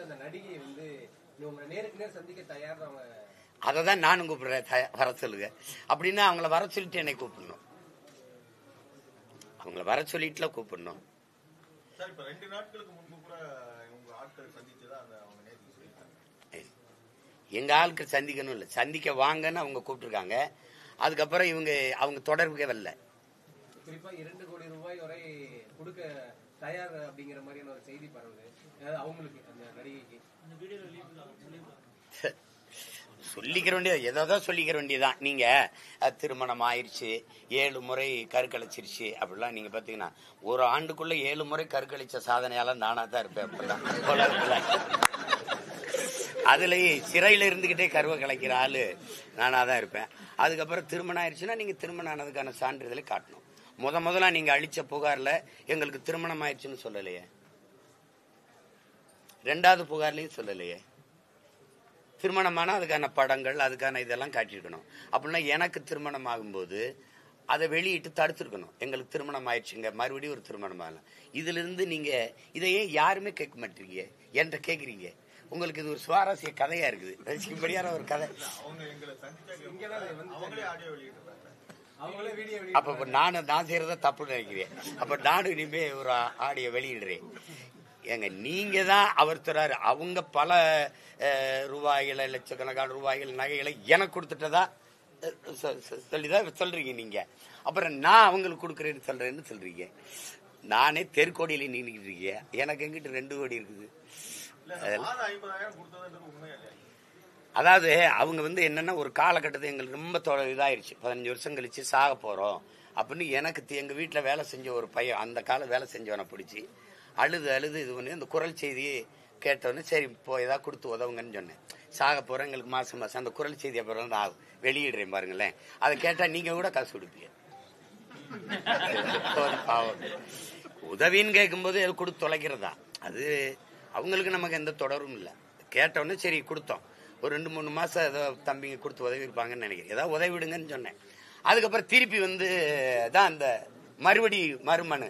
அந்த நடிகை வந்து நேருக்கு நேர் சந்திக்க தயார். அததான் நானும் கூப்பிடுறேன், வர சொல்லுங்க அப்படின்னா. அவங்கள வர சொல்லிட்டு என்னை கூப்பிடணும், அவங்கள வர சொல்லிட்டுல கூப்பிடணும். எங்க ஆளுக்கு சந்திக்கணும் இல்ல, சந்திக்க வாங்கன்னு அவங்க கூப்பிட்டுருக்காங்க. அதுக்கப்புறம் அவங்க தொடர்புக்கே வரல. குறிப்பா 2 கோடி ரூபாய் வரை கொடுக்க தயார் அப்படிங்கிற மாதிரியான ஒரு செய்தி பரவுது. அவங்களுக்கு அந்த நடிகைக்கு சொல்லிக்கிற வேண்டியது ஏதோ சொல்லிக்கிற வேண்டியதான். நீங்க திருமணம் ஆயிடுச்சு, 7 முறை கருக்கழிச்சிருச்சு அப்படிலாம் நீங்க பாத்தீங்கன்னா, ஒரு ஆண்டுக்குள்ள 7 முறை கருக்கழிச்ச சாதனையால நானா தான் இருப்பேன். அப்படிலாம் அதுலயே சிறையில இருந்துகிட்டே கருவை கலைக்கிற ஆளு நானா தான் இருப்பேன். அதுக்கப்புறம் திருமணம் ஆயிடுச்சுன்னா நீங்க திருமணம் ஆனதுக்கான சான்றிதழை காட்டணும். முதல்ல நீங்க அளிச்ச புகார்ல எங்களுக்கு திருமணம் ஆயிடுச்சுன்னு சொல்லலையே, 2வது புகார்லயும் சொல்லலையே. திருமணமான அதுக்கான படங்கள் அதுக்கான இதெல்லாம் காட்டியிருக்கணும். அப்படின்னா எனக்கு திருமணம் ஆகும்போது அதை வெளியிட்டு தடுத்துருக்கணும். எங்களுக்கு திருமணம் ஆயிடுச்சுங்க, மறுபடியும் ஒரு திருமணம் ஆகலாம். இதுல இருந்து நீங்க இதையே யாருமே கேட்க மாட்டீங்க, என்கிட்ட கேக்குறீங்க. உங்களுக்கு இது ஒரு சுவாரஸ்ய கதையா இருக்குது, ரசிக்கும்படியான ஒரு கதை. அப்ப நான் செய்யறத தப்பு நினைக்கிறேன். அப்ப நானும் இனிமே ஒரு ஆடியோ வெளியிடுறேன். ஏங்க நீங்க தான் அவர் தராரு, அவங்க பல ரூபாய்களை லட்சக்கணக்கான ரூபாய்கள் நகைகளை எனக்கு கொடுத்துட்டதா சொல்லிதான் சொல்றீங்க நீங்க. அப்புறம் நான் அவங்களுக்கு கொடுக்குறேன்னு சொல்றீங்க. நானே தெற்கோடியில நின்றுக்கிட்டு இருக்கேன், எனக்கு எங்கிட்ட 2 கோடி இருக்குது. அதாவது அவங்க என்னன்னா ஒரு காலகட்டத்தை எங்களுக்கு ரொம்ப இதாயிருச்சு, 15 வருஷம் கழிச்சு சாக போறோம் அப்படின்னு எனக்கு எங்க வீட்டுல வேலை செஞ்ச ஒரு பையன், அந்த காலம் வேலை செஞ்சவனை பிடிச்சி அழுது இது பண்ணி அந்த குரல் செய்தியை கேட்டோன்னு சரி இப்போ ஏதாவது கொடுத்து உதவுங்கன்னு சொன்னேன். சாக போறேன், எங்களுக்கு மாசம் அந்த குரல் செய்தி அப்புறம் நான் வெளியிடுறேன் பாருங்களேன். அதை கேட்டா நீங்க கூட காசு கொடுப்பீங்க. உதவின்னு கேட்கும்போது கொடுத்து தொலைக்கிறதா, அது அவங்களுக்கு நமக்கு எந்த தொடரும் இல்லை. கேட்டோன்னு சரி கொடுத்தோம். ஒரு 2-3 மாசம் ஏதோ தம்பிங்க கொடுத்து உதவி இருப்பாங்கன்னு நினைக்கிறேன். ஏதாவது உதவி விடுங்கன்னு சொன்னேன். அதுக்கப்புறம் திருப்பி தான் அந்த மறுமனு